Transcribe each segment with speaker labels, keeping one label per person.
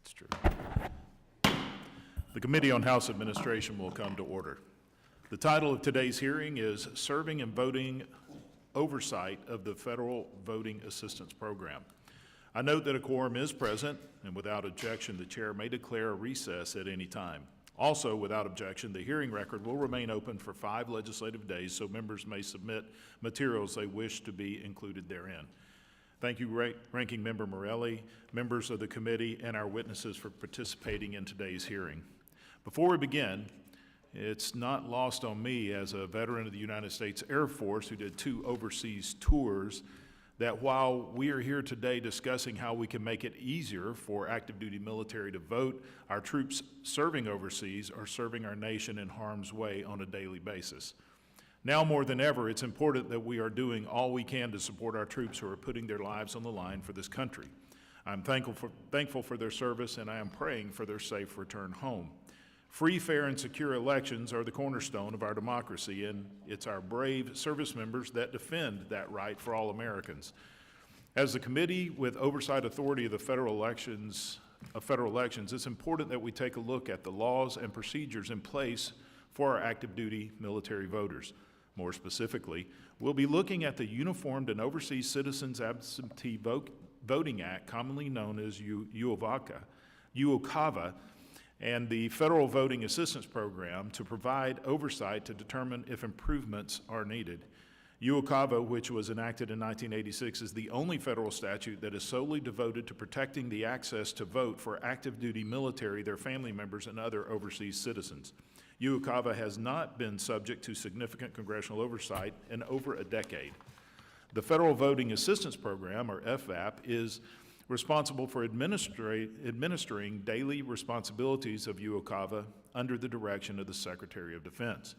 Speaker 1: That's true. The Committee on House Administration will come to order. The title of today's hearing is Serving and Voting Oversight of the Federal Voting Assistance Program. I note that a quorum is present, and without objection, the chair may declare a recess at any time. Also, without objection, the hearing record will remain open for 5 legislative days, so members may submit materials they wish to be included therein. Thank you, Ranking Member Morelli, members of the committee, and our witnesses for participating in today's hearing. Before we begin, it's not lost on me as a veteran of the United States Air Force who did 2 overseas tours that while we are here today discussing how we can make it easier for active duty military to vote, our troops serving overseas are serving our nation in harm's way on a daily basis. Now more than ever, it's important that we are doing all we can to support our troops who are putting their lives on the line for this country. I'm thankful for their service, and I am praying for their safe return home. Free, fair, and secure elections are the cornerstone of our democracy, and it's our brave service members that defend that right for all Americans. As the committee with oversight authority of the federal elections, it's important that we take a look at the laws and procedures in place for our active duty military voters. More specifically, we'll be looking at the Uniformed and Overseas Citizens Absentee Voting Act, commonly known as UOCAVA, and the Federal Voting Assistance Program to provide oversight to determine if improvements are needed. UOCAVA, which was enacted in 1986, is the only federal statute that is solely devoted to protecting the access to vote for active duty military, their family members, and other overseas citizens. UOCAVA has not been subject to significant congressional oversight in over a decade. The Federal Voting Assistance Program, or FVAP, is responsible for administering daily responsibilities of UOCAVA under the direction of the Secretary of Defense.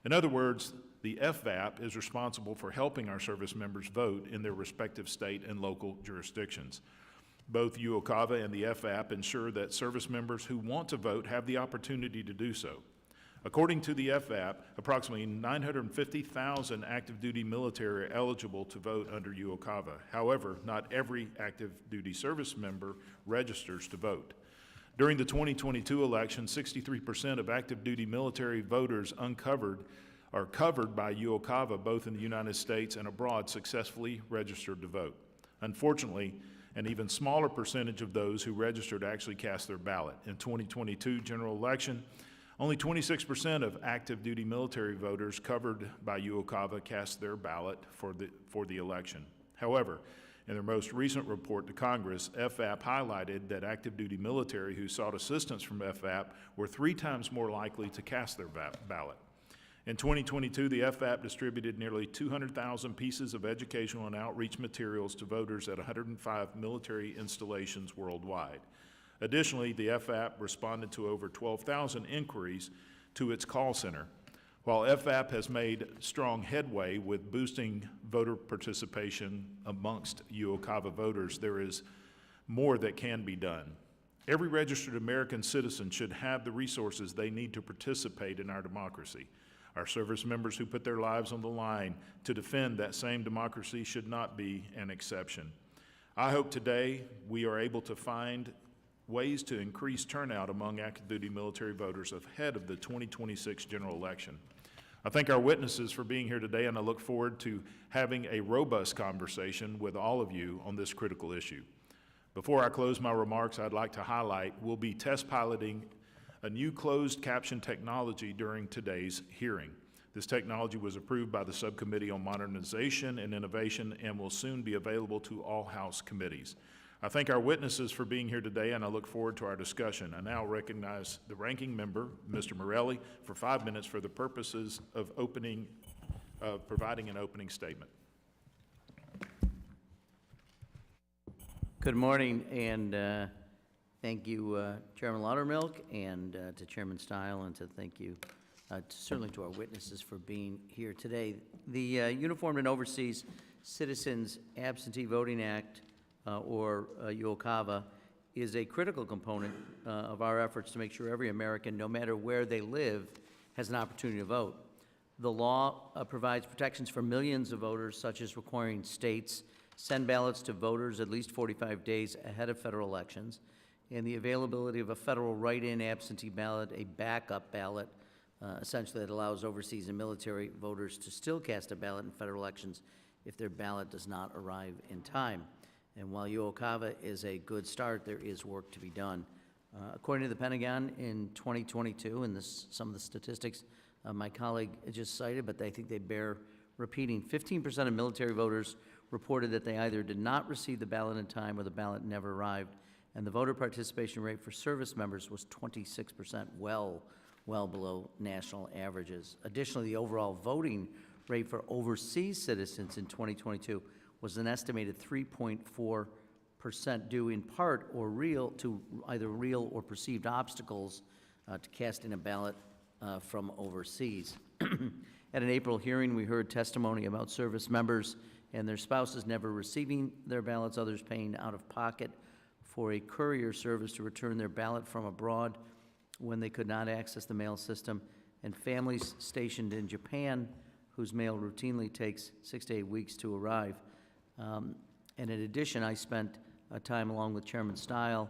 Speaker 1: In other words, the FVAP is responsible for helping our service members vote in their respective state and local jurisdictions. Both UOCAVA and the FVAP ensure that service members who want to vote have the opportunity to do so. According to the FVAP, approximately 950,000 active duty military are eligible to vote under UOCAVA. However, not every active duty service member registers to vote. During the 2022 election, 63% of active duty military voters covered by UOCAVA, both in the United States and abroad, successfully registered to vote. Unfortunately, an even smaller percentage of those who registered actually cast their ballot. In 2022 general election, only 26% of active duty military voters covered by UOCAVA cast their ballot for the election. However, in their most recent report to Congress, FVAP highlighted that active duty military who sought assistance from FVAP were 3 times more likely to cast their ballot. In 2022, the FVAP distributed nearly 200,000 pieces of educational and outreach materials to voters at 105 military installations worldwide. Additionally, the FVAP responded to over 12,000 inquiries to its call center. While FVAP has made strong headway with boosting voter participation amongst UOCAVA voters, there is more that can be done. Every registered American citizen should have the resources they need to participate in our democracy. Our service members who put their lives on the line to defend that same democracy should not be an exception. I hope today we are able to find ways to increase turnout among active duty military voters ahead of the 2026 general election. I thank our witnesses for being here today, and I look forward to having a robust conversation with all of you on this critical issue. Before I close my remarks, I'd like to highlight we'll be test piloting a new closed caption technology during today's hearing. This technology was approved by the Subcommittee on Modernization and Innovation and will soon be available to all House committees. I thank our witnesses for being here today, and I look forward to our discussion. I now recognize the ranking member, Mr. Morelli, for 5 minutes for the purposes of providing an opening statement.
Speaker 2: Good morning, and thank you, Chairman Loudermilk, and to Chairman Stile, and to thank you certainly to our witnesses for being here today. The Uniformed and Overseas Citizens Absentee Voting Act, or UOCAVA, is a critical component of our efforts to make sure every American, no matter where they live, has an opportunity to vote. The law provides protections for millions of voters, such as requiring states send ballots to voters at least 45 days ahead of federal elections. and the availability of a federal write-in absentee ballot, a backup ballot, essentially that allows overseas and military voters to still cast a ballot in federal elections if their ballot does not arrive in time. And while UOCAVA is a good start, there is work to be done. According to the Pentagon, in 2022, and some of the statistics my colleague just cited, but I think they bear repeating, 15% of military voters reported that they either did not receive the ballot in time or the ballot never arrived, and the voter participation rate for service members was 26%, well below national averages. Additionally, the overall voting rate for overseas citizens in 2022 was an estimated 3.4%, due in part to either real or perceived obstacles to casting a ballot from overseas. At an April hearing, we heard testimony about service members and their spouses never receiving their ballots, others paying out of pocket for a courier service to return their ballot from abroad when they could not access the mail system, and families stationed in Japan whose mail routinely takes 6 to 8 weeks to arrive. And in addition, I spent time along with Chairman Stile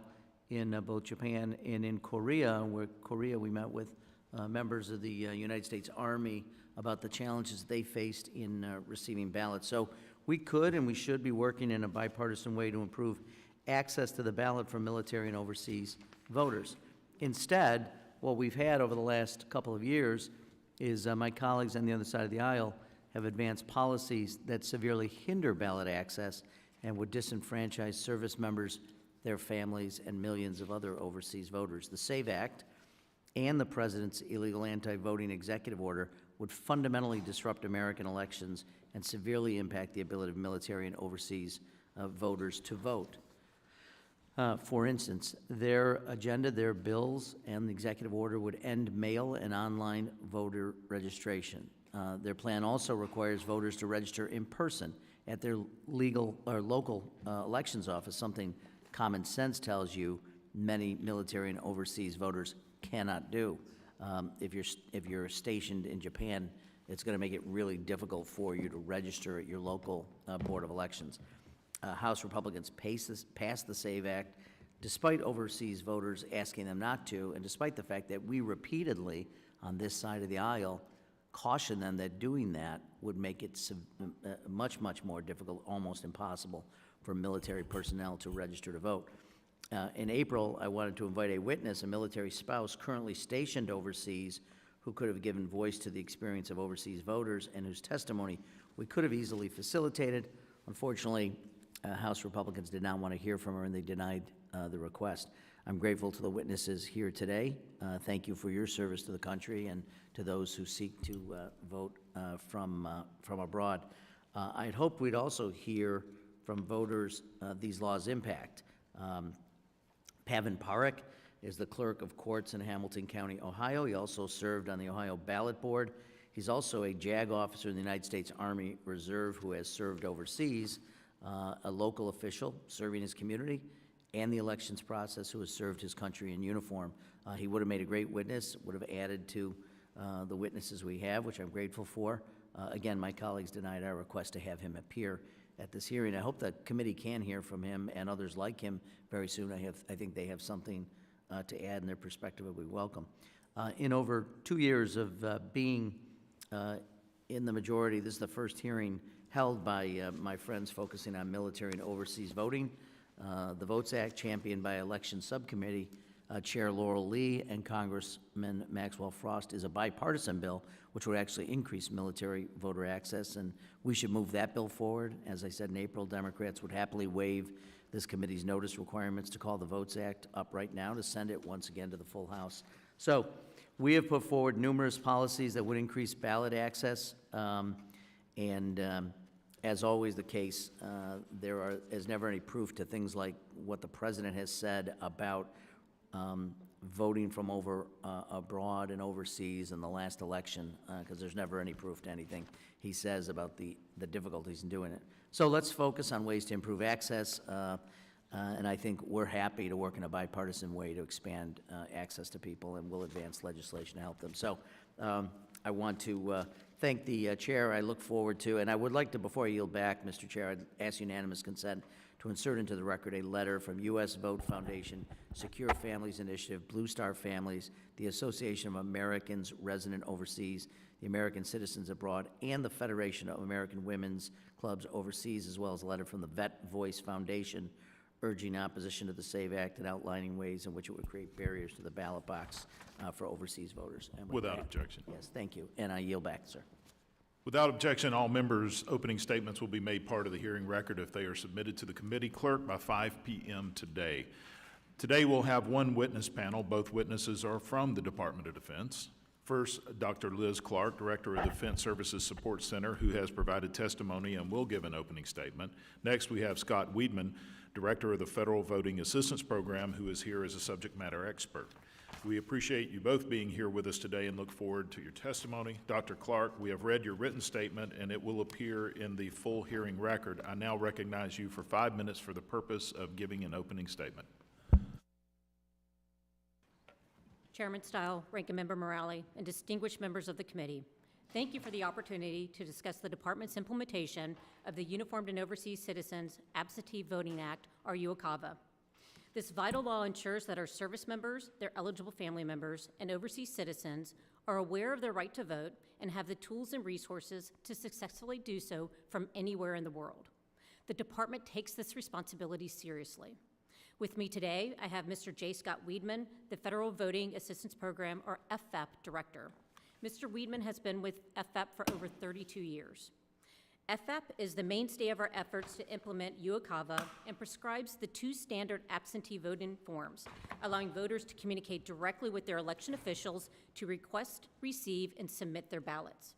Speaker 2: in both Japan and in Korea, where we met with members of the United States Army about the challenges they faced in receiving ballots. So we could and we should be working in a bipartisan way to improve access to the ballot for military and overseas voters. Instead, what we've had over the last couple of years is my colleagues on the other side of the aisle have advanced policies that severely hinder ballot access and would disenfranchise service members, their families, and millions of other overseas voters. The SAVE Act and the President's illegal anti-voting executive order would fundamentally disrupt American elections and severely impact the ability of military and overseas voters to vote. For instance, their agenda, their bills, and the executive order would end mail and online voter registration. Their plan also requires voters to register in person at their legal or local elections office, something common sense tells you many military and overseas voters cannot do. If you're stationed in Japan, it's going to make it really difficult for you to register at your local Board of Elections. House Republicans passed the SAVE Act despite overseas voters asking them not to, and despite the fact that we repeatedly, on this side of the aisle, cautioned them that doing that would make it much, much more difficult, almost impossible, for military personnel to register to vote. In April, I wanted to invite a witness, a military spouse currently stationed overseas, who could have given voice to the experience of overseas voters and whose testimony we could have easily facilitated. Unfortunately, House Republicans did not want to hear from her, and they denied the request. I'm grateful to the witnesses here today. Thank you for your service to the country and to those who seek to vote from abroad. I'd hoped we'd also hear from voters these laws' impact. Pavan Parekh is the clerk of courts in Hamilton County, Ohio. He also served on the Ohio Ballot Board. He's also a JAG officer in the United States Army Reserve who has served overseas, a local official serving his community, and the elections process who has served his country in uniform. He would have made a great witness, would have added to the witnesses we have, which I'm grateful for. Again, my colleagues denied our request to have him appear at this hearing. I hope the committee can hear from him and others like him very soon. I think they have something to add, and their perspective will be welcome. In over 2 years of being in the majority, this is the first hearing held by my friends focusing on military and overseas voting. The Votes Act, championed by Election Subcommittee Chair Laurel Lee and Congressman Maxwell Frost, is a bipartisan bill which would actually increase military voter access, and we should move that bill forward. As I said in April, Democrats would happily waive this committee's notice requirements to call the Votes Act up right now to send it once again to the full House. So we have put forward numerous policies that would increase ballot access, as always the case, there is never any proof to things like what the president has said about voting from abroad and overseas in the last election, because there's never any proof to anything he says about the difficulties in doing it. So let's focus on ways to improve access, and I think we're happy to work in a bipartisan way to expand access to people, and we'll advance legislation to help them. So I want to thank the chair. I look forward to, and I would like to, before I yield back, Mr. Chair, I'd ask unanimous consent to insert into the record a letter from U.S. Vote Foundation, Secure Families Initiative, Blue Star Families, the Association of Americans Resident Overseas, the American Citizens Abroad, and the Federation of American Women's Clubs Overseas, as well as a letter from the Vet Voice Foundation urging opposition to the SAVE Act and outlining ways in which it would create barriers to the ballot box for overseas voters. And with
Speaker 1: Without
Speaker 2: that,
Speaker 1: objection.
Speaker 2: yes, thank you. And I yield back, sir.
Speaker 1: Without objection, all members' opening statements will be made part of the hearing record if they are submitted to the committee clerk by 5 p.m. today. Today, we'll have one witness panel. Both witnesses are from the Department of Defense. First, Dr. Liz Clark, Director of the Defense Services Support Center, who has provided testimony and will give an opening statement. Next, we have Scott Weidman, Director of the Federal Voting Assistance Program, who is here as a subject matter expert. We appreciate you both being here with us today and look forward to your testimony. Dr. Clark, we have read your written statement and it will appear in the full hearing record. I now recognize you for 5 minutes for the purpose of giving an opening statement.
Speaker 3: Chairman Stile, Ranking Member Morale, and distinguished members of the committee, thank you for the opportunity to discuss the Department's implementation of the Uniformed and Overseas Citizens Absentee Voting Act, or UOCAVA. This vital law ensures that our service members, their eligible family members, and overseas citizens are aware of their right to vote and have the tools and resources to successfully do so from anywhere in the world. The Department takes this responsibility seriously. With me today, I have Mr. J. Scott Weidman, the Federal Voting Assistance Program, or FVAP Director. Mr. Weidman has been with FVAP for over 32 years. FVAP is the mainstay of our efforts to implement UOCAVA and prescribes the 2 standard absentee voting forms, allowing voters to communicate directly with their election officials to request, receive, and submit their ballots.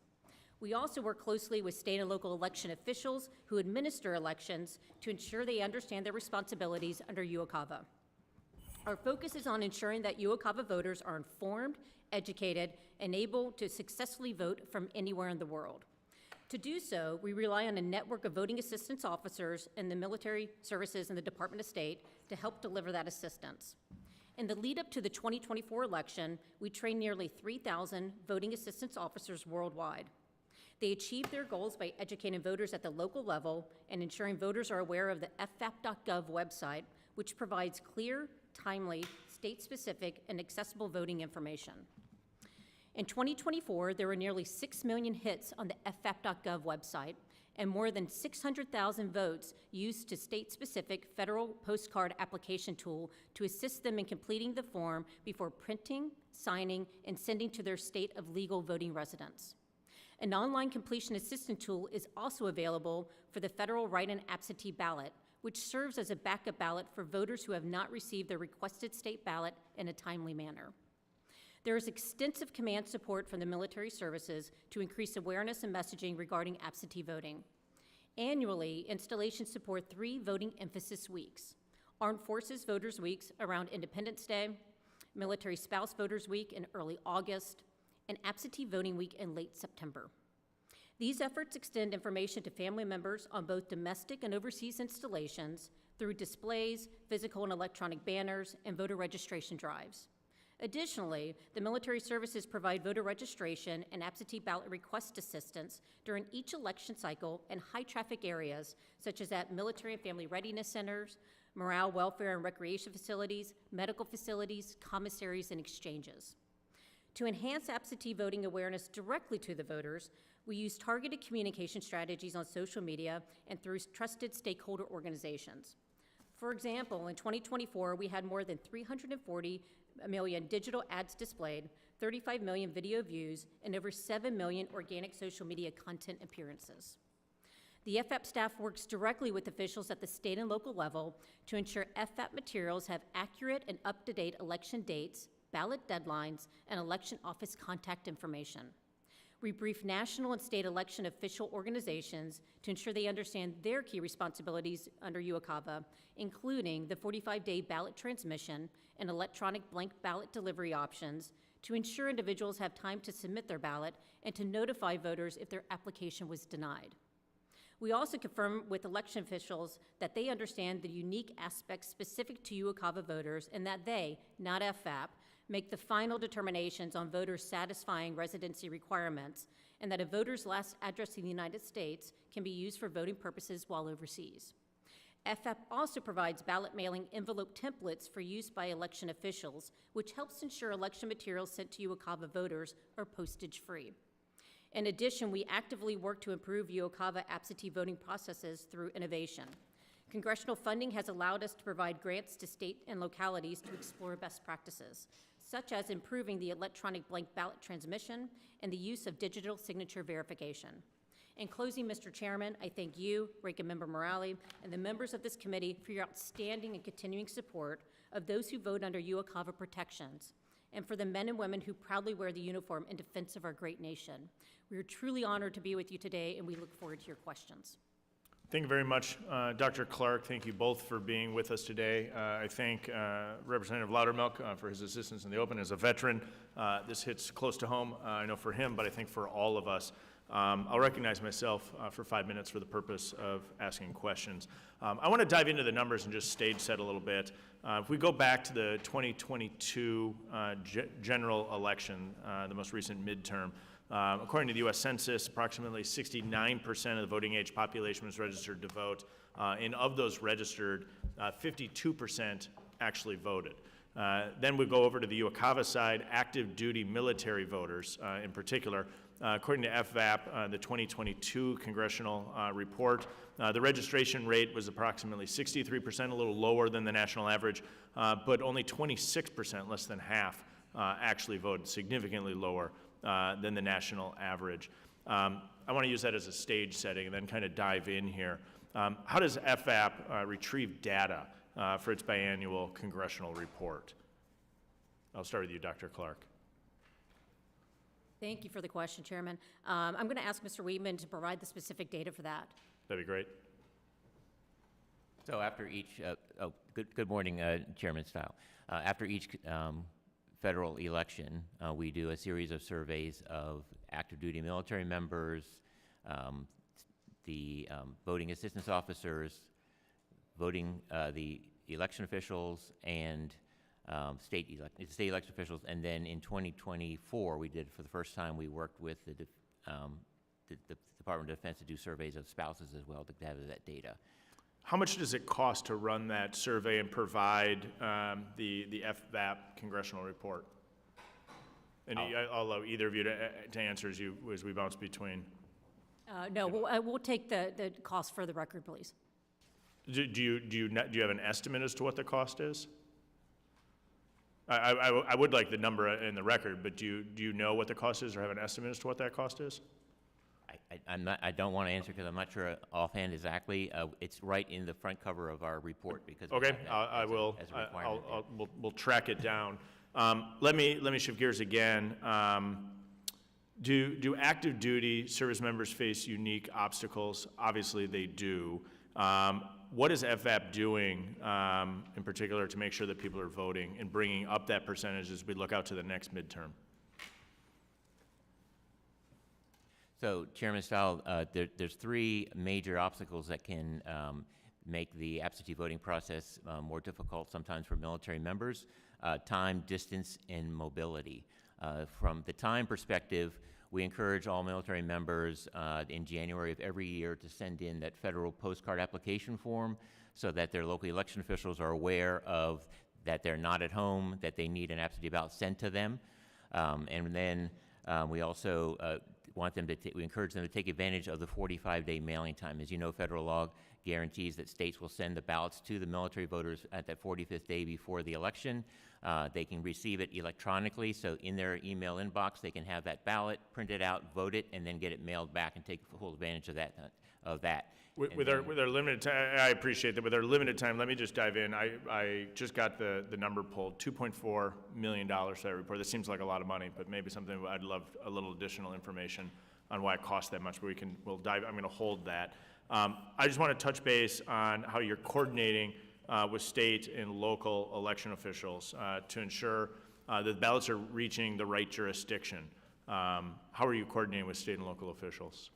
Speaker 3: We also work closely with state and local election officials who administer elections to ensure they understand their responsibilities under UOCAVA. Our focus is on ensuring that UOCAVA voters are informed, educated, and able to successfully vote from anywhere in the world. To do so, we rely on a network of voting assistance officers in the military services and the Department of State to help deliver that assistance. In the lead up to the 2024 election, we trained nearly 3,000 voting assistance officers worldwide. They achieved their goals by educating voters at the local level and ensuring voters are aware of the fvap.gov website, which provides clear, timely, state-specific, and accessible voting information. In 2024, there were nearly 6 million hits on the fvap.gov website and more than 600,000 votes used to state-specific federal postcard application tool to assist them in completing the form before printing, signing, and sending to their state of legal voting residence. An online completion assistant tool is also available for the federal write-in absentee ballot, which serves as a backup ballot for voters who have not received their requested state ballot in a timely manner. There is extensive command support from the military services to increase awareness and messaging regarding absentee voting. Annually, installations support 3 voting emphasis weeks: Armed Forces Voters Weeks around Independence Day, Military Spouse Voters Week in early August, and Absentee Voting Week in late September. These efforts extend information to family members on both domestic and overseas installations through displays, physical and electronic banners, and voter registration drives. Additionally, the military services provide voter registration and absentee ballot request assistance during each election cycle in high-traffic areas, such as at military and family readiness centers, morale, welfare, and recreation facilities, medical facilities, commissaries, and exchanges. To enhance absentee voting awareness directly to the voters, we use targeted communication strategies on social media and through trusted stakeholder organizations. For example, in 2024, we had more than 340 million digital ads displayed, 35 million video views, and over 7 million organic social media content appearances. The FVAP staff works directly with officials at the state and local level to ensure FVAP materials have accurate and up-to-date election dates, ballot deadlines, and election office contact information. We brief national and state election official organizations to ensure they understand their key responsibilities under UOCAVA, including the 45-day ballot transmission and electronic blank ballot delivery options to ensure individuals have time to submit their ballot and to notify voters if their application was denied. We also confirm with election officials that they understand the unique aspects specific to UOCAVA voters and that they, not FVAP, make the final determinations on voters satisfying residency requirements and that a voter's last address in the United States can be used for voting purposes while overseas. FFAP also provides ballot mailing envelope templates for use by election officials, which helps ensure election materials sent to UOCAVA voters are postage-free. In addition, we actively work to improve UOCAVA absentee voting processes through innovation. Congressional funding has allowed us to provide grants to state and localities to explore best practices, such as improving the electronic blank ballot transmission and the use of digital signature verification. In closing, Mr. Chairman, I thank you, Ranking Member Morale, and the members of this committee for your outstanding and continuing support of those who vote under UOCAVA protections, and for the men and women who proudly wear the uniform in defense of our great nation. We are truly honored to be with you today, and we look forward to your questions.
Speaker 1: Thank you very much, Dr. Clark. Thank you both for being with us today. I thank Representative Loudermilk for his assistance in the open. As a veteran, this hits close to home, I know for him, but I think for all of us. I'll recognize myself for 5 minutes for the purpose of asking questions. I want to dive into the numbers and just stage set a little bit. If we go back to the 2022 general election, the most recent midterm, according to the U.S. Census, approximately 69% of the voting age population was registered to vote, and of those registered, 52% actually voted. Then we go over to the UOCAVA side, active duty military voters in particular. According to FVAP, the 2022 congressional report, the registration rate was approximately 63%, a little lower than the national average, but only 26%, less than half, actually voted, significantly lower than the national average. I want to use that as a stage setting and then kind of dive in here. How does FVAP retrieve data for its biannual congressional report? I'll start with you, Dr. Clark.
Speaker 3: Thank you for the question, Chairman. I'm going to ask Mr. Weedman to provide the specific data for that.
Speaker 1: That'd be great.
Speaker 4: So after each, good morning, Chairman Stile. After each federal election, we do a series of surveys of active duty military members, the voting assistance officers, the election officials, and state election officials. And then in 2024, we did, for the first time, we worked with the Department of Defense to do surveys of spouses as well to gather that data.
Speaker 1: How much does it cost to run that survey and provide the FVAP congressional report? And I'll allow either of you to answer as we bounce between.
Speaker 3: No, we'll take the cost for the record, please.
Speaker 1: Do you have an estimate as to what the cost is? I would like the number in the record, but do you know what the cost is or have an estimate as to what that cost is?
Speaker 4: I don't want to answer because I'm not sure offhand exactly. It's right in the front cover of our report because
Speaker 1: okay, we'll track it down. Let me shift gears again. Do active duty service members face unique obstacles? Obviously they do. What is FVAP doing in particular to make sure that people are voting and bringing up that percentage as we look out to the next midterm?
Speaker 4: So, Chairman Stile, there's three major obstacles that can make the absentee voting process more difficult sometimes for military members: time, distance, and mobility. From the time perspective, we encourage all military members in January of every year to send in that federal postcard application form so that their local election officials are aware of that they're not at home, that they need an absentee ballot sent to them. And then we also we encourage them to take advantage of the 45-day mailing time. As you know, federal law guarantees that states will send the ballots to the military voters at that 45th day before the election. They can receive it electronically, so in their email inbox, they can have that ballot, print it out, vote it, and then get it mailed back and take full advantage of that.
Speaker 1: With our limited time, I appreciate that. With our limited time, let me just dive in. I just got the number pulled, $2.4 million for that report. That seems like a lot of money, but maybe something I'd love a little additional information on why it costs that much, but we'll dive. I'm going to hold that. I just want to touch base on how you're coordinating with state and local election officials to ensure that the ballots are reaching the right jurisdiction. How are you coordinating with state and local officials?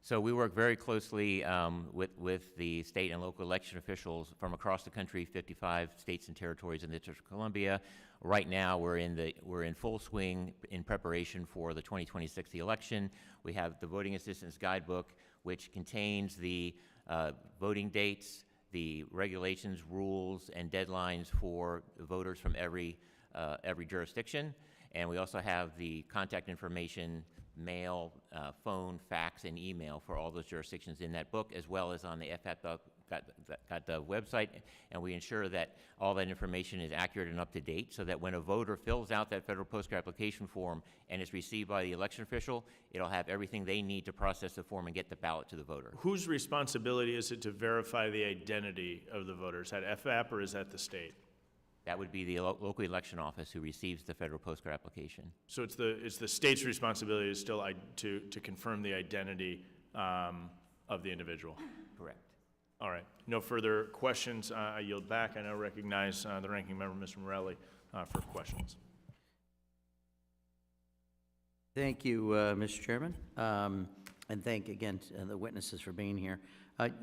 Speaker 4: So we work very closely with the state and local election officials from across the country, 55 states and territories in the District of Columbia. Right now, we're in full swing in preparation for the 2026 election. We have the Voting Assistance Guidebook, which contains the voting dates, the regulations, rules, and deadlines for voters from every jurisdiction. And we also have the contact information, mail, phone, fax, and email for all those jurisdictions in that book, as well as on the FFB got the website, and we ensure that all that information is accurate and up to date, so that when a voter fills out that federal postcard application form and is received by the election official, it'll have everything they need to process the form and get the ballot to the voter.
Speaker 5: Whose responsibility is it to verify the identity of the voters? Is that FAP or is that the state?
Speaker 4: That would be the local election office who receives the federal postcard application.
Speaker 5: So it's the state's responsibility is still to confirm the identity of the individual.
Speaker 4: Correct.
Speaker 5: All right. No further questions. I yield back. I now recognize the ranking member, Mr. Morelli, for questions.
Speaker 2: Thank you, Mr. Chairman, and thank again the witnesses for being here.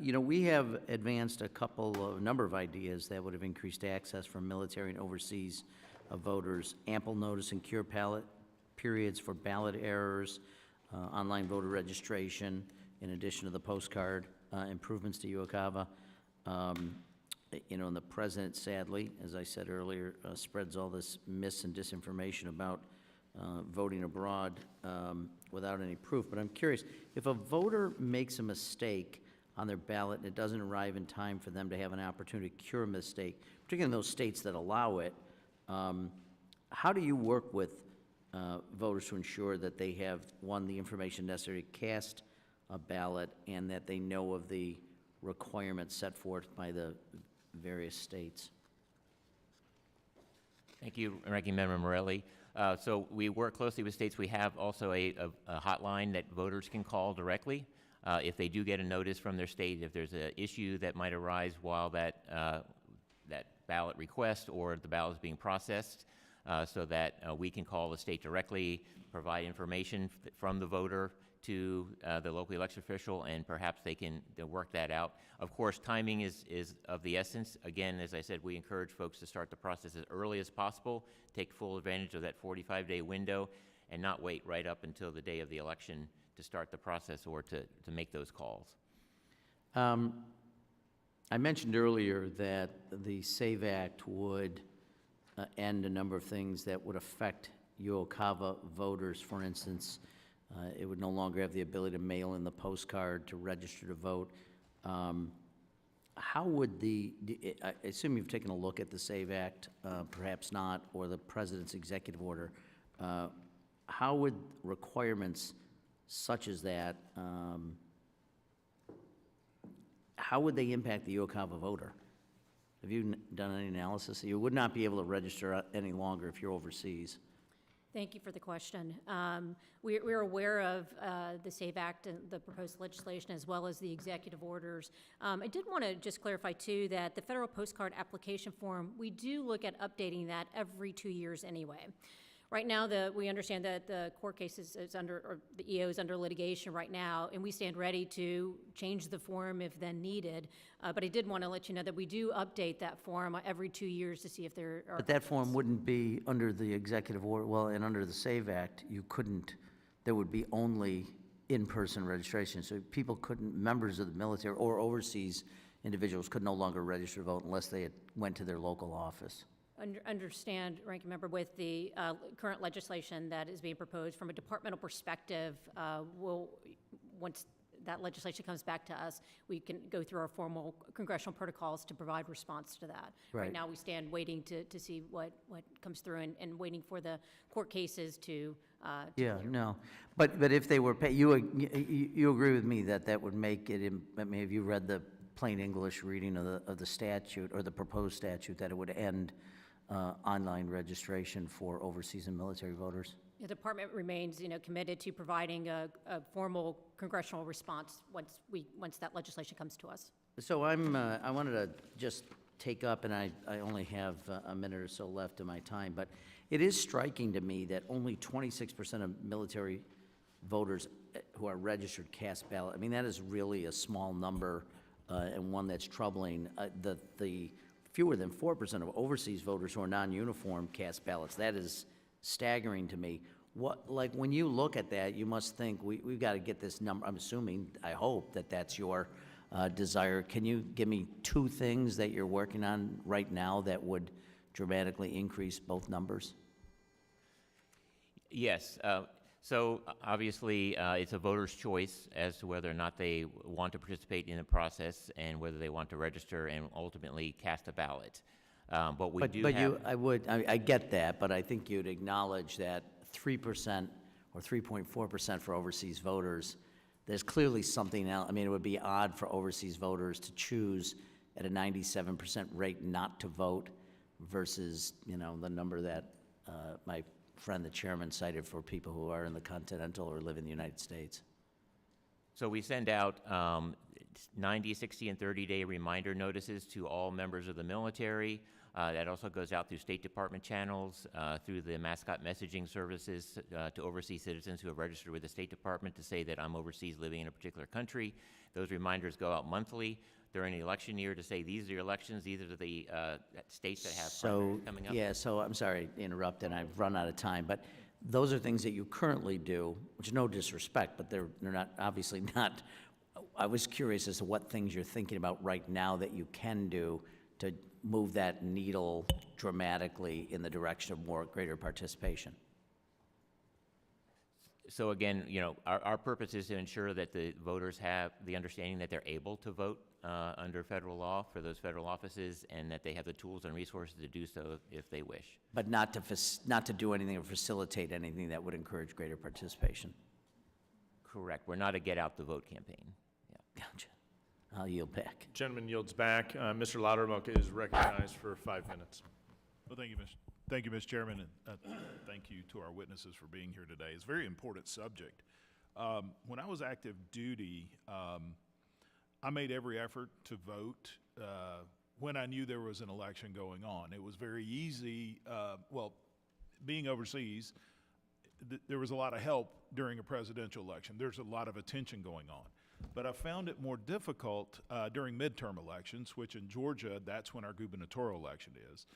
Speaker 2: You know, we have advanced a number of ideas that would have increased access for military and overseas voters, ample notice and cure periods for ballot errors, online voter registration, in addition to the postcard, improvements to UOCAVA. You know, and the president, sadly, as I said earlier, spreads all this mis and disinformation about voting abroad without any proof. But I'm curious, if a voter makes a mistake on their ballot and it doesn't arrive in time for them to have an opportunity to cure a mistake, particularly in those states that allow it, how do you work with voters to ensure that they have, one, the information necessary to cast a ballot, and that they know of the requirements set forth by the various states?
Speaker 4: Thank you, Ranking Member Morelli. So we work closely with states. We have also a hotline that voters can call directly if they do get a notice from their state, if there's an issue that might arise while that ballot request or the ballot is being processed, so that we can call the state directly, provide information from the voter to the local election official, and perhaps they'll work that out. Of course, timing is of the essence. Again, as I said, we encourage folks to start the process as early as possible, take full advantage of that 45-day window, and not wait right up until the day of the election to start the process or to make those calls.
Speaker 2: I mentioned earlier that the SAVE Act would end a number of things that would affect UOCAVA voters. For instance, it would no longer have the ability to mail in the postcard to register to vote. How would I assume you've taken a look at the SAVE Act, perhaps not, or the President's executive order. How would requirements such as that, how would they impact the UOCAVA voter? Have you done any analysis? You would not be able to register any longer if you're overseas.
Speaker 3: Thank you for the question. We're aware of the SAVE Act and the proposed legislation, as well as the executive orders. I did want to just clarify, too, that the federal postcard application form, we do look at updating that every 2 years anyway. Right now, we understand that the court case is or the EO is under litigation right now, and we stand ready to change the form if then needed. But I did want to let you know that we do update that form every 2 years to see if there are.
Speaker 2: But that form wouldn't be under the executive order, well, and under the SAVE Act, you couldn't, there would be only in-person registration. So people couldn't, members of the military or overseas individuals could no longer register to vote unless they went to their local office.
Speaker 3: Understand, Ranking Member, with the current legislation that is being proposed from a departmental perspective, once that legislation comes back to us, we can go through our formal congressional protocols to provide response to that. Right now, we stand waiting to see what comes through and waiting for the court cases to
Speaker 2: yeah, no. But if they were you agree with me that would make it, I mean, have you read the plain English reading of the statute or the proposed statute, that it would end online registration for overseas and military voters?
Speaker 3: The department remains, committed to providing a formal congressional response once that legislation comes to us.
Speaker 2: So I wanted to just take up, and I only have a minute or so left of my time, but it is striking to me that only 26% of military voters who are registered cast ballot, I mean, that is really a small number, and one that's troubling. The fewer than 4% of overseas voters who are non-uniform cast ballots, that is staggering to me. Like, when you look at that, you must think, we've got to get this number, I'm assuming, I hope that that's your desire. Can you give me two things that you're working on right now that would dramatically increase both numbers?
Speaker 4: Yes. So obviously, it's a voter's choice as to whether or not they want to participate in the process and whether they want to register and ultimately cast a ballot. But we do have...
Speaker 2: I get that, but I think you'd acknowledge that 3% or 3.4% for overseas voters, there's clearly something else. I mean, it would be odd for overseas voters to choose at a 97% rate not to vote versus, the number that my friend, the chairman, cited for people who are in the Continental or live in the United States.
Speaker 4: So we send out 90, 60, and 30-day reminder notices to all members of the military. That also goes out through State Department channels, through the mascot messaging services to overseas citizens who have registered with the State Department to say that I'm overseas living in a particular country. Those reminders go out monthly during the election year to say these are your elections, these are the states that have primaries coming up.
Speaker 2: Yeah, so I'm sorry to interrupt, and I've run out of time, but those are things that you currently do, which no disrespect, but they're not, obviously not. I was curious as to what things you're thinking about right now that you can do to move that needle dramatically in the direction of greater participation.
Speaker 4: So again, our purpose is to ensure that the voters have the understanding that they're able to vote under federal law for those federal offices, and that they have the tools and resources to do so if they wish.
Speaker 2: But not to do anything or facilitate anything that would encourage greater participation.
Speaker 4: Correct. We're not a get out the vote campaign. Yeah.
Speaker 2: Gotcha. I'll yield back.
Speaker 5: Gentleman yields back. Mr. Loudermilk is recognized for 5 minutes.
Speaker 1: Well, thank you, Mr. Chairman, and thank you to our witnesses for being here today. It's a very important subject. When I was active duty, I made every effort to vote when I knew there was an election going on. It was very easy. Being overseas, there was a lot of help during a presidential election. There's a lot of attention going on. But I found it more difficult during midterm elections, which in Georgia, that's when our gubernatorial election is.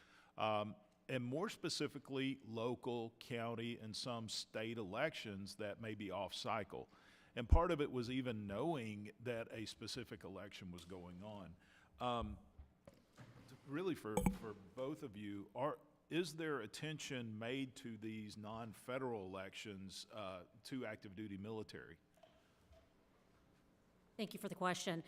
Speaker 1: And more specifically, local, county, and some state elections that may be off cycle. And part of it was even knowing that a specific election was going on. Really, for both of you, is there attention made to these non-federal elections to active duty military?
Speaker 3: Thank you for the question.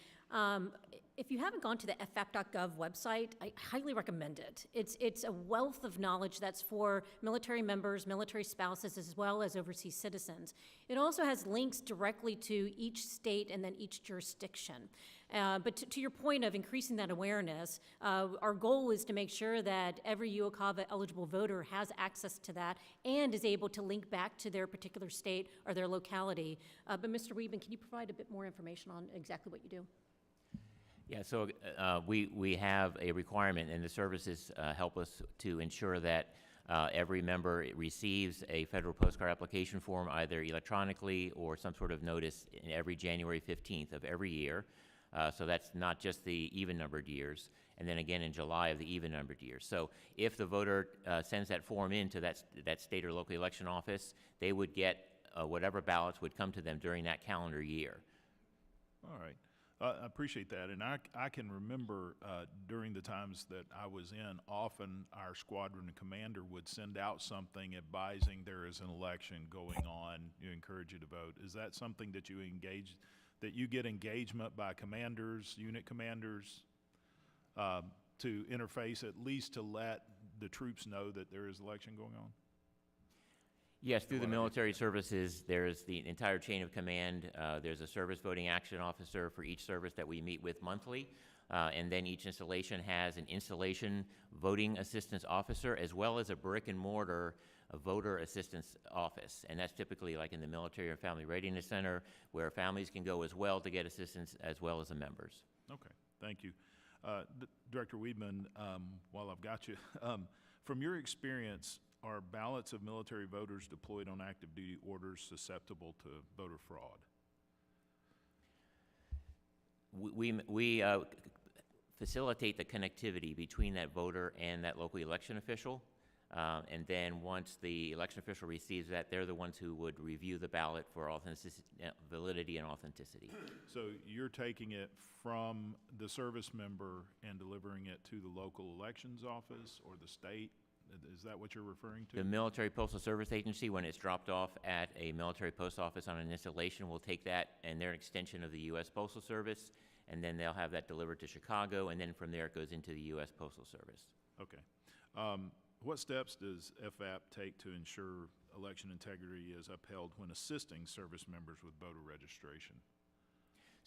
Speaker 3: If you haven't gone to the ff.gov website, I highly recommend it. It's a wealth of knowledge that's for military members, military spouses, as well as overseas citizens. It also has links directly to each state and then each jurisdiction. But to your point of increasing that awareness, our goal is to make sure that every UOCAVA eligible voter has access to that and is able to link back to their particular state or their locality. But Mr. Weedman, can you provide a bit more information on exactly what you do?
Speaker 4: Yeah, so we have a requirement, and the services help us to ensure that every member receives a federal postcard application form, either electronically or some sort of notice in every January 15th of every year. So that's not just the even-numbered years, and then again in July of the even-numbered years. So if the voter sends that form in to that state or local election office, they would get whatever ballots would come to them during that calendar year.
Speaker 1: All right. I appreciate that, and I can remember during the times that I was in, often our squadron commander would send out something advising there is an election going on, encourage you to vote. Is that something that you get engagement by commanders, unit commanders, to interface, at least to let the troops know that there is election going on?
Speaker 4: Yes, through the military services, there's the entire chain of command. There's a service voting action officer for each service that we meet with monthly. And then each installation has an installation voting assistance officer, as well as a brick and mortar voter assistance office. And that's typically like in the military or family readiness center, where families can go as well to get assistance, as well as the members.
Speaker 1: Okay, thank you. Director Weedman, while I've got you, from your experience, are ballots of military voters deployed on active duty orders susceptible to voter fraud?
Speaker 4: We facilitate the connectivity between that voter and that local election official. And then once the election official receives that, they're the ones who would review the ballot for validity and authenticity.
Speaker 1: So you're taking it from the service member and delivering it to the local elections office or the state? Is that what you're referring to?
Speaker 4: The Military Postal Service Agency, when it's dropped off at a military post office on an installation, will take that, and they're an extension of the U.S. Postal Service, and then they'll have that delivered to Chicago, and then from there it goes into the U.S. Postal Service.
Speaker 1: Okay. What steps does FAP take to ensure election integrity is upheld when assisting service members with voter registration?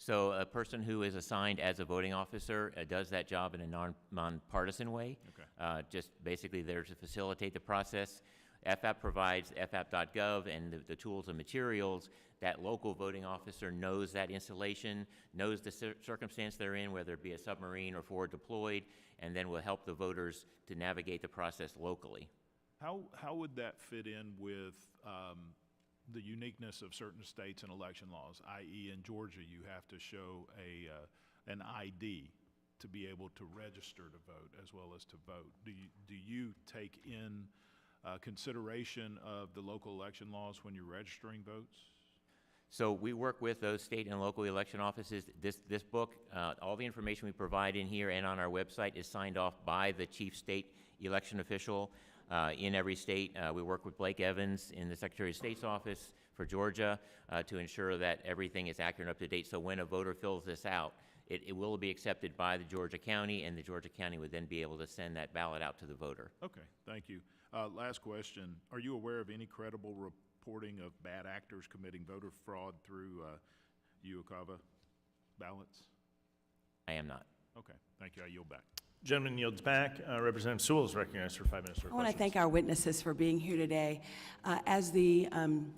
Speaker 4: So a person who is assigned as a voting officer does that job in a nonpartisan way.
Speaker 1: Okay.
Speaker 4: Just basically there to facilitate the process. FAP provides FAP.gov and the tools and materials. That local voting officer knows that installation, knows the circumstance they're in, whether it be a submarine or forward deployed, and then will help the voters to navigate the process locally.
Speaker 1: How would that fit in with the uniqueness of certain states and election laws, i.e. in Georgia, you have to show an ID to be able to register to vote as well as to vote. Do you take in consideration of the local election laws when you're registering votes?
Speaker 4: So we work with those state and local election offices. This book, all the information we provide in here and on our website is signed off by the chief state election official in every state. We work with Blake Evans in the Secretary of State's office for Georgia to ensure that everything is accurate and up to date. So when a voter fills this out, it will be accepted by the Georgia County, and the Georgia County would then be able to send that ballot out to the voter.
Speaker 1: Okay, thank you. Last question. Are you aware of any credible reporting of bad actors committing voter fraud through UOCAVA ballots?
Speaker 4: I am not.
Speaker 1: Okay, thank you. I yield back.
Speaker 5: Gentleman yields back. Representative Sewell is recognized for 5 minutes for
Speaker 6: I want to
Speaker 5: questions.
Speaker 6: thank our witnesses for being here today. As the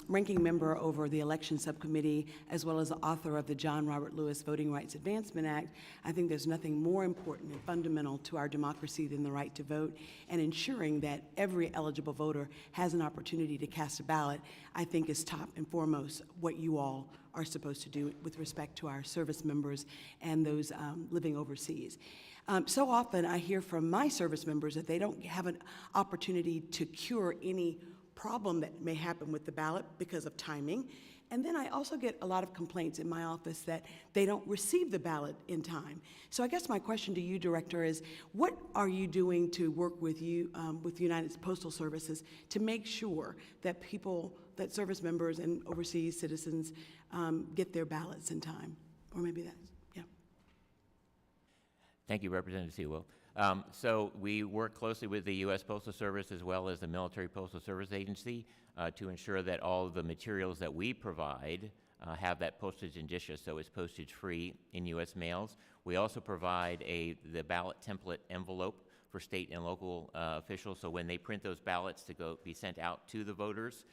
Speaker 6: ranking member over the Election Subcommittee, as well as the author of the John Robert Lewis Voting Rights Advancement Act, I think there's nothing more important and fundamental to our democracy than the right to vote, and ensuring that every eligible voter has an opportunity to cast a ballot, I think is top and foremost what you all are supposed to do with respect to our service members and those living overseas. So often I hear from my service members that they don't have an opportunity to cure any problem that may happen with the ballot because of timing. And then I also get a lot of complaints in my office that they don't receive the ballot in time. So I guess my question to you, Director, is what are you doing to work with with United Postal Services to make sure that that service members and overseas citizens get their ballots in time? Or maybe that's, yeah.
Speaker 4: Thank you, Representative Sewell. So we work closely with the U.S. Postal Service as well as the Military Postal Service Agency to ensure that all of the materials that we provide have that postage indicia, so it's postage free in U.S. mails. We also provide the ballot template envelope for state and local officials, so when they print those ballots to be sent out to the voters,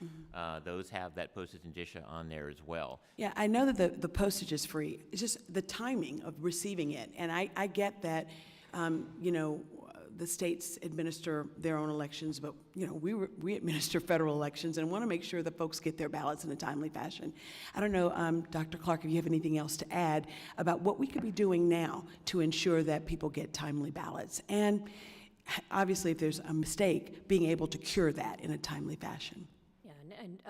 Speaker 4: those have that postage indicia on there as well.
Speaker 6: Yeah, I know that the postage is free. It's just the timing of receiving it. And I get that, the states administer their own elections, but, we administer federal elections and want to make sure that folks get their ballots in a timely fashion. I don't know, Dr. Clark, if you have anything else to add about what we could be doing now to ensure that people get timely ballots. And obviously, if there's a mistake, being able to cure that in a timely fashion.
Speaker 3: Yeah, and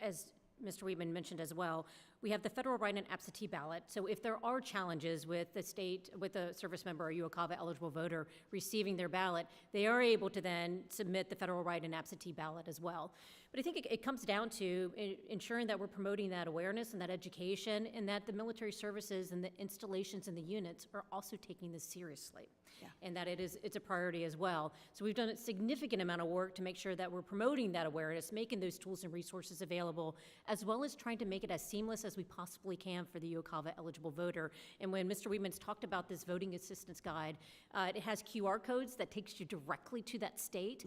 Speaker 3: as Mr. Weedman mentioned as well, we have the federal right and absentee ballot. So if there are challenges with the state, with a service member or UOCAVA eligible voter receiving their ballot, they are able to then submit the federal right and absentee ballot as well. But I think it comes down to ensuring that we're promoting that awareness and that education, and that the military services and the installations and the units are also taking this seriously. Yeah. And that it's a priority as well. So we've done a significant amount of work to make sure that we're promoting that awareness, making those tools and resources available, as well as trying to make it as seamless as we possibly can for the UOCAVA eligible voter. And when Mr. Weedman's talked about this voting assistance guide, it has QR codes that takes you directly to that state.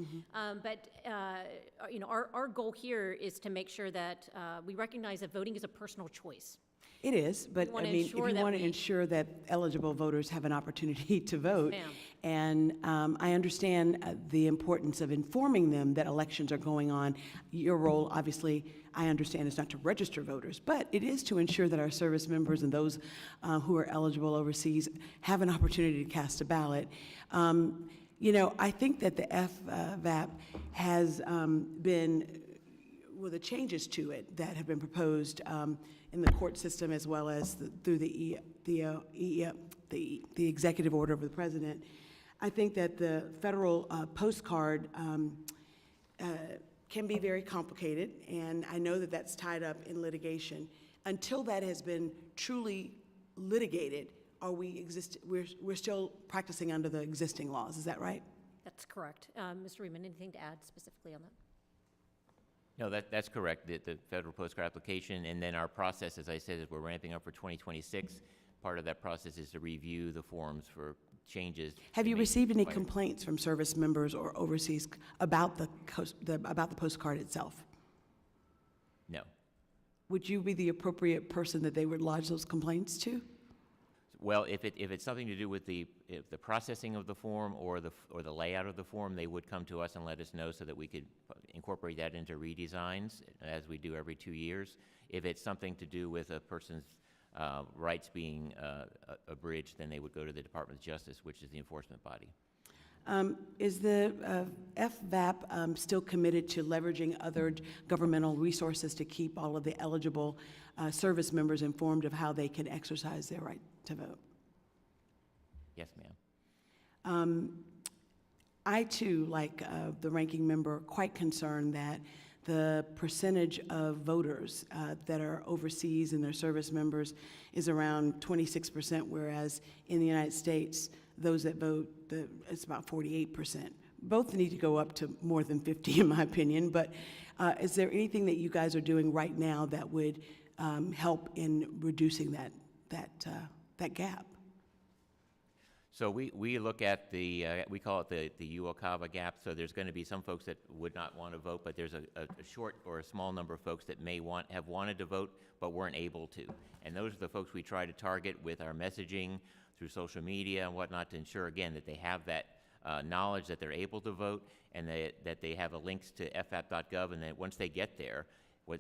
Speaker 3: But our goal here is to make sure that we recognize that voting is a personal choice.
Speaker 6: It is, but
Speaker 3: wanna
Speaker 6: I mean, if
Speaker 3: ensure
Speaker 6: you
Speaker 3: that
Speaker 6: want to
Speaker 3: we-
Speaker 6: ensure that eligible voters have an opportunity to vote.
Speaker 3: ma'am.
Speaker 6: And I understand the importance of informing them that elections are going on. Your role, obviously, I understand, is not to register voters, but it is to ensure that our service members and those who are eligible overseas have an opportunity to cast a ballot. You know, I think that the FVAP has been, well, the changes to it that have been proposed in the court system as well as through the executive order of the president, I think that the federal postcard can be very complicated, and I know that that's tied up in litigation. Until that has been truly litigated, we're still practicing under the existing laws, is that right?
Speaker 3: That's correct. Mr. Reedman, anything to add specifically on that?
Speaker 4: No, that's correct, the federal postcard application, and then our process, as I said, is we're ramping up for 2026. Part of that process is to review the forms for changes.
Speaker 6: Have
Speaker 4: to
Speaker 6: you
Speaker 4: make
Speaker 6: received any
Speaker 4: required-
Speaker 6: complaints from service members or overseas about the postcard itself?
Speaker 4: No.
Speaker 6: Would you be the appropriate person that they would lodge those complaints to?
Speaker 4: Well, if it's something to do with if the processing of the form or the layout of the form, they would come to us and let us know so that we could incorporate that into redesigns, as we do every 2 years. If it's something to do with a person's rights being abridged, then they would go to the Department of Justice, which is the enforcement body.
Speaker 6: Is the FVAP still committed to leveraging other governmental resources to keep all of the eligible service members informed of how they can exercise their right to vote?
Speaker 4: Yes, ma'am.
Speaker 6: I too, like the ranking member, quite concerned that the percentage of voters that are overseas and their service members is around 26%, whereas in the United States, those that vote, it's about 48%. Both need to go up to more than 50, in my opinion, but is there anything that you guys are doing right now that would help in reducing that gap?
Speaker 4: So we look at we call it the UOCAVA gap. So there's going to be some folks that would not want to vote, but there's a short or a small number of folks that have wanted to vote but weren't able to. And those are the folks we try to target with our messaging through social media and whatnot to ensure, again, that they have that knowledge that they're able to vote and that they have a links to ffap.gov, and that once they get there,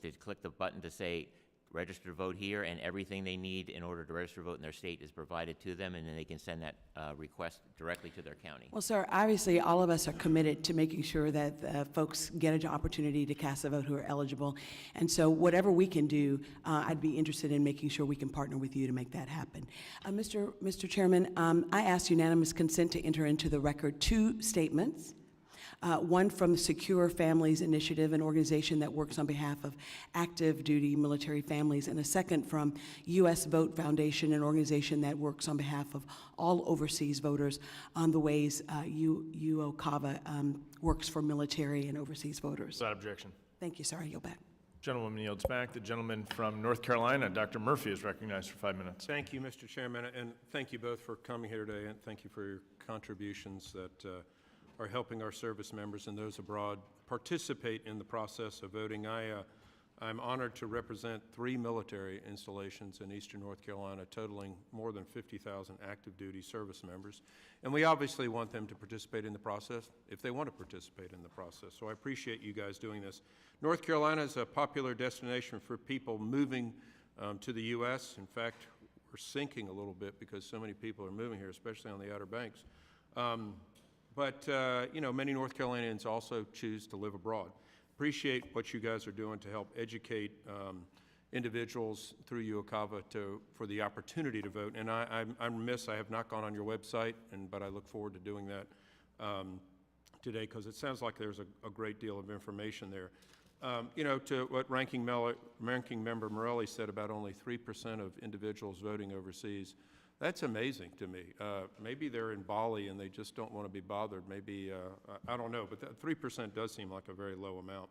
Speaker 4: they click the button to say, register to vote here, and everything they need in order to register to vote in their state is provided to them, and then they can send that request directly to their county.
Speaker 6: Well, sir, obviously, all of us are committed to making sure that folks get an opportunity to cast a vote who are eligible. And so whatever we can do, I'd be interested in making sure we can partner with you to make that happen. Mr. Chairman, I ask unanimous consent to enter into the record 2 statements. One from the Secure Families Initiative, an organization that works on behalf of active duty military families, and a second from U.S. Vote Foundation, an organization that works on behalf of all overseas voters on the ways UOCAVA works for military and overseas voters.
Speaker 5: Without objection.
Speaker 6: Thank you, sir. I yield back.
Speaker 5: Gentlewoman yields back. The gentleman from North Carolina, Dr. Murphy, is recognized for 5 minutes.
Speaker 7: Thank you, Mr. Chairman, and thank you both for coming here today, and thank you for your contributions that are helping our service members and those abroad participate in the process of voting. I'm honored to represent 3 military installations in eastern North Carolina, totaling more than 50,000 active duty service members. And we obviously want them to participate in the process if they want to participate in the process. So I appreciate you guys doing this. North Carolina is a popular destination for people moving to the U.S. In fact, we're sinking a little bit because so many people are moving here, especially on the Outer Banks. But you know, many North Carolinians also choose to live abroad. Appreciate what you guys are doing to help educate individuals through UOCAVA for the opportunity to vote. And I'm remiss, I have not gone on your website, but I look forward to doing that today because it sounds like there's a great deal of information there. You know, to what Ranking Member Morelli said about only 3% of individuals voting overseas, that's amazing to me. Maybe they're in Bali and they just don't want to be bothered. Maybe, I don't know, but that 3% does seem like a very low amount.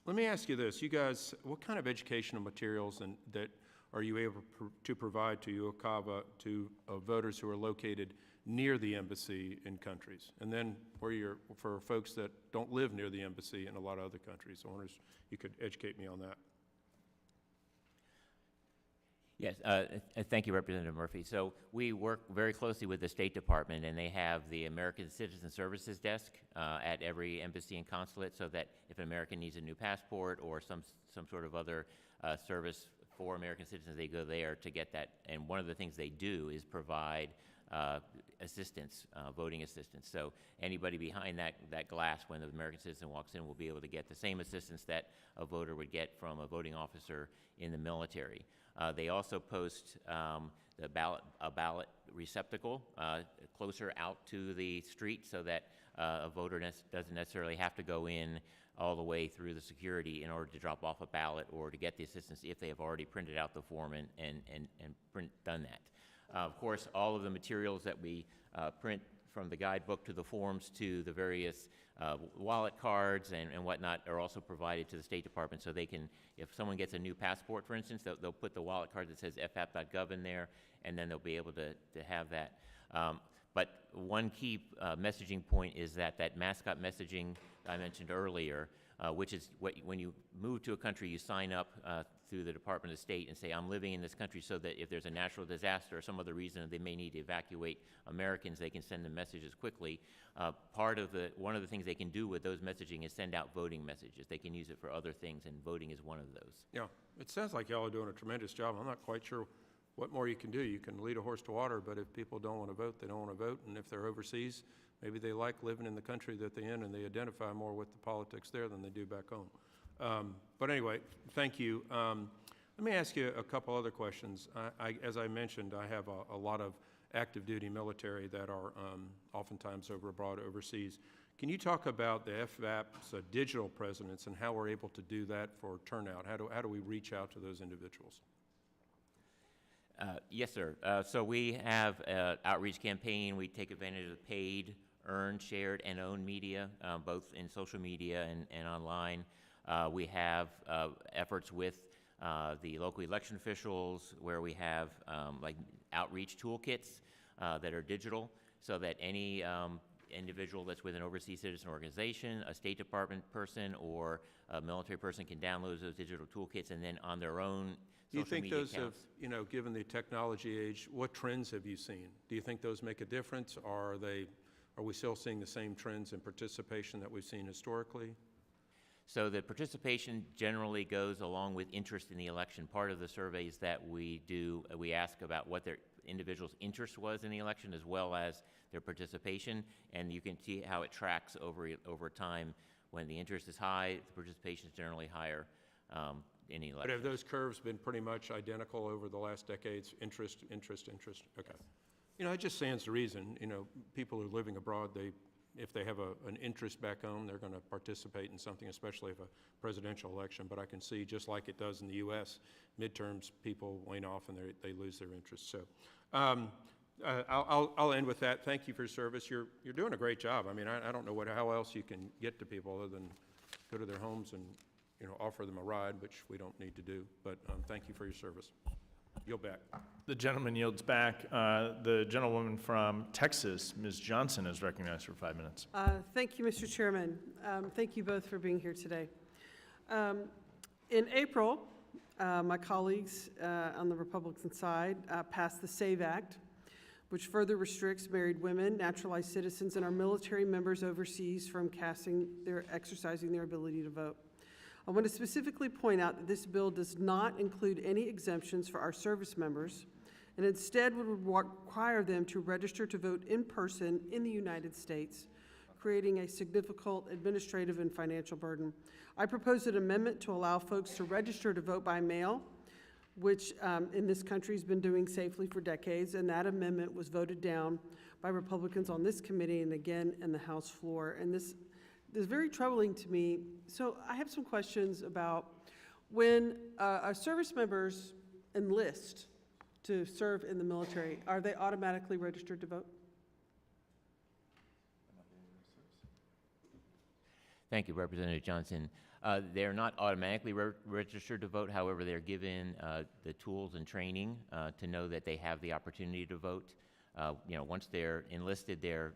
Speaker 7: Let me ask you this. You guys, what kind of educational materials that are you able to provide to UOCAVA to voters who are located near the embassy in countries? And then for folks that don't live near the embassy in a lot of other countries. I wonder if you could educate me on that.
Speaker 4: Yes, thank you, Representative Murphy. So we work very closely with the State Department, and they have the American Citizen Services Desk at every embassy and consulate, so that if an American needs a new passport or some sort of other service for American citizens, they go there to get that. And one of the things they do is provide assistance, voting assistance. So anybody behind that glass when the American citizen walks in will be able to get the same assistance that a voter would get from a voting officer in the military. They also post a ballot receptacle closer out to the street so that a voter doesn't necessarily have to go in all the way through the security in order to drop off a ballot or to get the assistance if they have already printed out the form and done that. Of course, all of the materials that we print, from the guidebook to the forms to the various wallet cards and whatnot, are also provided to the State Department, so they can, if someone gets a new passport, for instance, they'll put the wallet card that says ffap.gov in there, and then they'll be able to have that. But one key messaging point is that mascot messaging I mentioned earlier, which is when you move to a country, you sign up through the Department of State and say, I'm living in this country, so that if there's a natural disaster or some other reason they may need to evacuate Americans, they can send them messages quickly. One of the things they can do with those messaging is send out voting messages. They can use it for other things, and voting is one of those.
Speaker 7: Yeah, it sounds like y'all are doing a tremendous job. I'm not quite sure what more you can do. You can lead a horse to water, but if people don't want to vote, they don't want to vote. And if they're overseas, maybe they like living in the country that they're in and they identify more with the politics there than they do back home. But anyway, thank you. Let me ask you a couple other questions. As I mentioned, I have a lot of active duty military that are oftentimes abroad overseas. Can you talk about the FVAP's digital presence and how we're able to do that for turnout? How do we reach out to those individuals?
Speaker 4: Yes, sir. So we have an outreach campaign. We take advantage of paid, earned, shared, and owned media, both in social media and online. We have efforts with the local election officials where we have like outreach toolkits that are digital, so that any individual that's with an overseas citizen organization, a State Department person, or a military person can download those digital toolkits, and then on their own
Speaker 7: Do you
Speaker 4: social
Speaker 7: think
Speaker 4: media
Speaker 7: those
Speaker 4: accounts.
Speaker 7: have, given the technology age, what trends have you seen? Do you think those make a difference, or are we still seeing the same trends in participation that we've seen historically?
Speaker 4: So the participation generally goes along with interest in the election. Part of the surveys that we do, we ask about what their individual's interest was in the election, as well as their participation, and you can see how it tracks over time. When the interest is high, the participation is generally higher in the election.
Speaker 7: But have those curves been pretty much identical over the last decades? Interest? Okay. It just stands to reason, people who are living abroad, if they have an interest back home, they're going to participate in something, especially if a presidential election. But I can see, just like it does in the U.S., midterms, people wane off and they lose their interest. So I'll end with that. Thank you for your service. You're doing a great job. I mean, I don't know how else you can get to people other than go to their homes and offer them a ride, which we don't need to do. But thank you for your service. Yield back.
Speaker 5: The gentleman yields back. The gentlewoman from Texas, Ms. Johnson, is recognized for 5 minutes.
Speaker 8: Thank you, Mr. Chairman. Thank you both for being here today. In April, my colleagues on the Republican side passed the SAVE Act, which further restricts married women, naturalized citizens, and our military members overseas from exercising their ability to vote. I want to specifically point out that this bill does not include any exemptions for our service members, and instead would require them to register to vote in person in the United States, creating a significant administrative and financial burden. I propose an amendment to allow folks to register to vote by mail, which in this country has been doing safely for decades, and that amendment was voted down by Republicans on this committee and again in the House floor. And this is very troubling to me. So I have some questions about when our service members enlist to serve in the military, are they automatically registered to vote?
Speaker 4: Thank you, Representative Johnson. They're not automatically registered to vote. However, they're given the tools and training to know that they have the opportunity to vote. Once they're enlisted, they're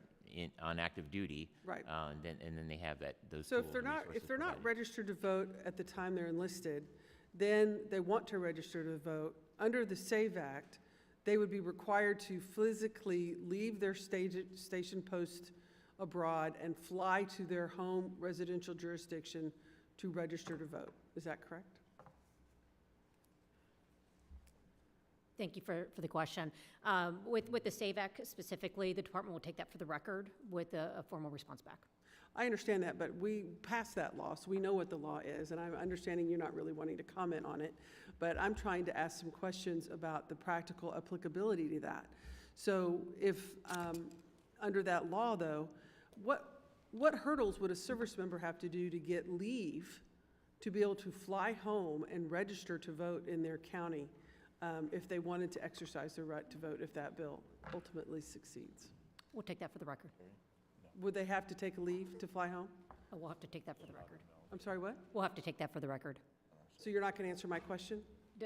Speaker 4: on active duty,
Speaker 8: Right.
Speaker 4: and then they have those.
Speaker 8: So
Speaker 4: tools
Speaker 8: if they're
Speaker 4: and
Speaker 8: not
Speaker 4: resources provided.
Speaker 8: registered to vote at the time they're enlisted, then they want to register to vote under the SAVE Act, they would be required to physically leave their station post abroad and fly to their home residential jurisdiction to register to vote. Is that correct?
Speaker 3: Thank you for the question. With the SAVE Act specifically, the department will take that for the record with a formal response back.
Speaker 8: I understand that, but we passed that law, so we know what the law is, and I'm understanding you're not really wanting to comment on it, but I'm trying to ask some questions about the practical applicability to that. So if, under that law though, what hurdles would a service member have to do to get leave to be able to fly home and register to vote in their county if they wanted to exercise their right to vote if that bill ultimately succeeds?
Speaker 3: We'll take that for the record.
Speaker 8: Would they have to take a leave to fly home?
Speaker 3: We'll have to take that for the record.
Speaker 8: I'm sorry, what?
Speaker 3: We'll have to take that for the record.
Speaker 8: So you're not going to answer my question?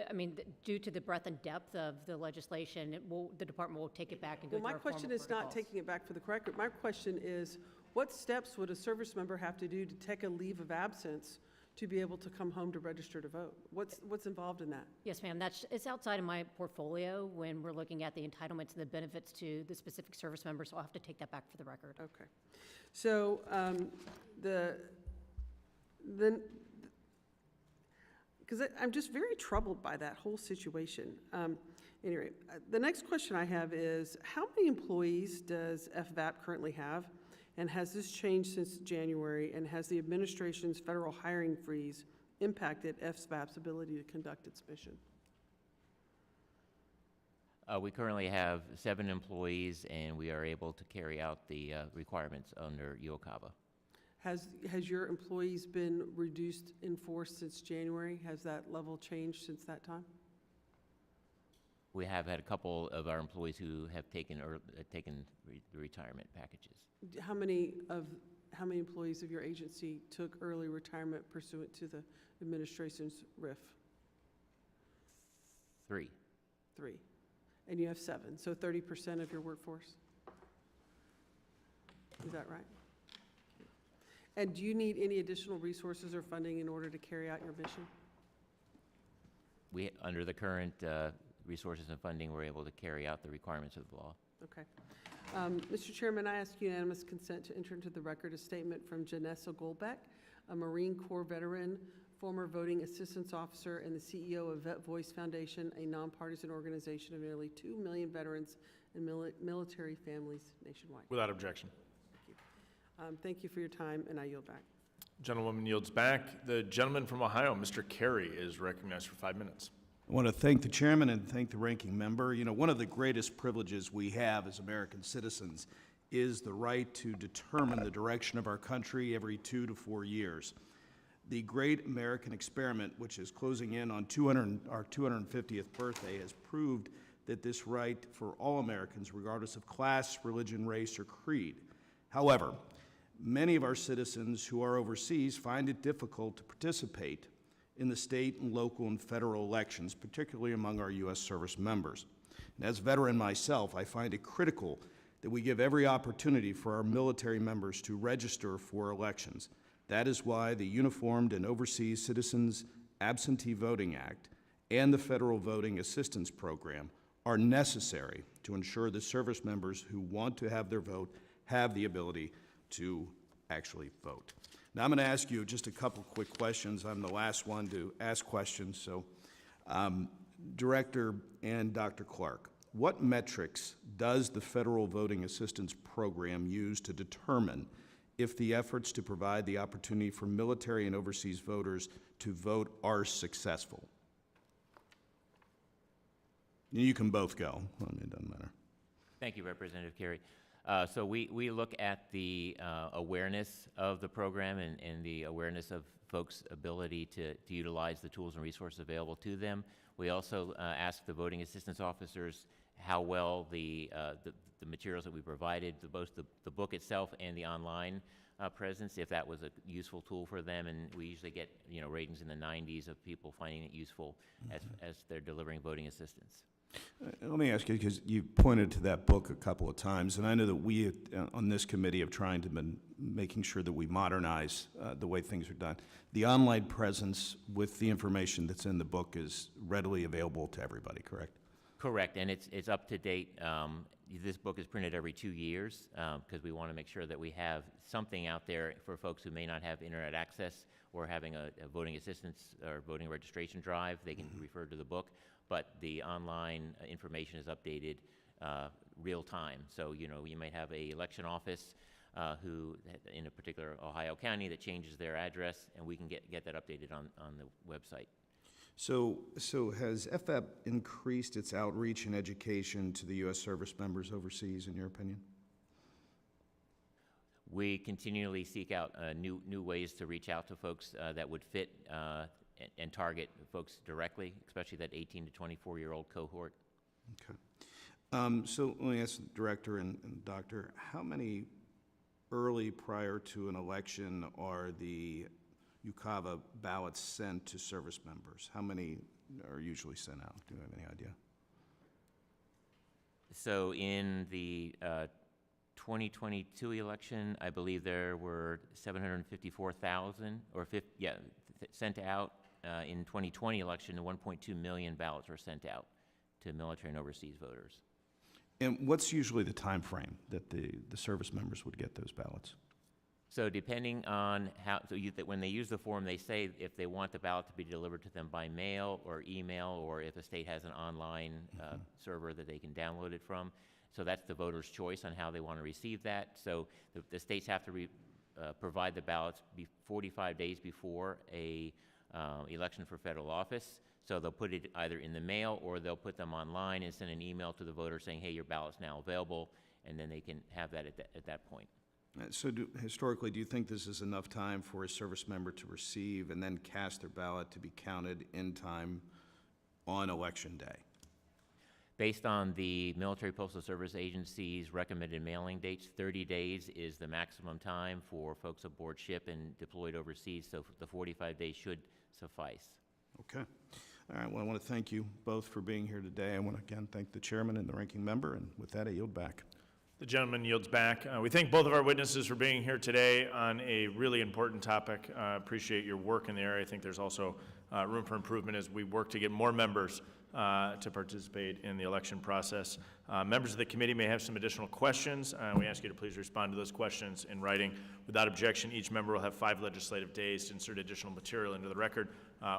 Speaker 3: I mean, due to the breadth and depth of the legislation, the department will take it back and go
Speaker 8: Well,
Speaker 3: through
Speaker 8: my
Speaker 3: our formal
Speaker 8: question is not
Speaker 3: protocols.
Speaker 8: taking it back for the record. My question is, what steps would a service member have to do to take a leave of absence to be able to come home to register to vote? What's involved in that?
Speaker 3: Yes, ma'am. It's outside of my portfolio when we're looking at the entitlements and the benefits to the specific service members, so I'll have to take that back for the record.
Speaker 8: Okay. So because I'm just very troubled by that whole situation. Anyway, the next question I have is, how many employees does FVAP currently have? And has this changed since January? And has the administration's federal hiring freeze impacted FVAP's ability to conduct its mission?
Speaker 4: We currently have 7 employees, and we are able to carry out the requirements under UOCAVA.
Speaker 8: Has your employees been reduced in force since January? Has that level changed since that time?
Speaker 4: We have had a couple of our employees who have taken retirement packages.
Speaker 8: How many employees of your agency took early retirement pursuant to the administration's RIF?
Speaker 4: 3.
Speaker 8: 3. And you have 7, so 30% of your workforce? Is that right? And do you need any additional resources or funding in order to carry out your mission?
Speaker 4: Under the current resources and funding, we're able to carry out the requirements of the law.
Speaker 8: Okay. Mr. Chairman, I ask unanimous consent to enter into the record a statement from Janessa Goldbeck, a Marine Corps veteran, former voting assistance officer, and the CEO of Vet Voice Foundation, a nonpartisan organization of nearly 2 million veterans and military families nationwide.
Speaker 5: Without objection.
Speaker 8: Thank you for your time, and I yield back.
Speaker 5: Gentlewoman yields back. The gentleman from Ohio, Mr. Carey, is recognized for 5 minutes.
Speaker 9: I want to thank the chairman and thank the ranking member. You know, one of the greatest privileges we have as American citizens is the right to determine the direction of our country every 2 to 4 years. The great American experiment, which is closing in on our 250th birthday, has proved that this right for all Americans, regardless of class, religion, race, or creed. However, many of our citizens who are overseas find it difficult to participate in the state and local and federal elections, particularly among our U.S. service members. And as a veteran myself, I find it critical that we give every opportunity for our military members to register for elections. That is why the Uniformed and Overseas Citizens Absentee Voting Act and the Federal Voting Assistance Program are necessary to ensure that service members who want to have their vote have the ability to actually vote. Now, I'm going to ask you just a couple quick questions. I'm the last one to ask questions. So, Director and Dr. Clark, what metrics does the Federal Voting Assistance Program use to determine if the efforts to provide the opportunity for military and overseas voters to vote are successful? You can both go. It doesn't matter.
Speaker 4: Thank you, Representative Carey. So we look at the awareness of the program and the awareness of folks' ability to utilize the tools and resources available to them. We also ask the voting assistance officers how well the materials that we provided, both the book itself and the online presence, if that was a useful tool for them. And we usually get ratings in the 90s of people finding it useful as they're delivering voting assistance.
Speaker 9: Let me ask you, because you pointed to that book a couple of times, and I know that we on this committee have trying to been making sure that we modernize the way things are done. The online presence with the information that's in the book is readily available to everybody, correct?
Speaker 4: Correct, and it's up to date. This book is printed every 2 years because we want to make sure that we have something out there for folks who may not have internet access or having a voting assistance or voting registration drive. They can refer to the book, but the online information is updated real time. So, you know, you might have a election office who, in a particular Ohio county, that changes their address, and we can get that updated on the website.
Speaker 9: So has FEP increased its outreach and education to the U.S. service members overseas, in your opinion?
Speaker 4: We continually seek out new ways to reach out to folks that would fit and target folks directly, especially that 18 to 24-year-old cohort.
Speaker 9: Okay. So let me ask the director and doctor, how many early prior to an election are the UCAVA ballots sent to service members? How many are usually sent out? Do you have any idea?
Speaker 4: So in the 2022 election, I believe there were 754,000, or sent out. In 2020 election, 1.2 million ballots were sent out to military and overseas voters.
Speaker 9: And what's usually the time frame that the service members would get those ballots?
Speaker 4: So depending on how, when they use the form, they say if they want the ballot to be delivered to them by mail or email, or if a state has an online server that they can download it from. So that's the voter's choice on how they want to receive that. So the states have to provide the ballots 45 days before a election for federal office. So they'll put it either in the mail or they'll put them online and send an email to the voter saying, hey, your ballot's now available, and then they can have that at that point.
Speaker 9: So historically, do you think this is enough time for a service member to receive and then cast their ballot to be counted in time on Election Day?
Speaker 4: Based on the Military Postal Service Agency's recommended mailing dates, 30 days is the maximum time for folks aboard ship and deployed overseas, so the 45 days should suffice.
Speaker 9: Okay. All right, well, I want to thank you both for being here today. I want to again thank the chairman and the ranking member, and with that, I yield back.
Speaker 5: The gentleman yields back. We thank both of our witnesses for being here today on a really important topic. Appreciate your work in the area. I think there's also room for improvement as we work to get more members to participate in the election process. Members of the committee may have some additional questions. We ask you to please respond to those questions in writing. Without objection, each member will have 5 legislative days to insert additional material into the record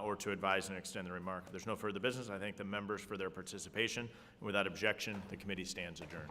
Speaker 5: or to advise and extend the remark. If there's no further business, I thank the members for their participation. And without objection, the committee stands adjourned.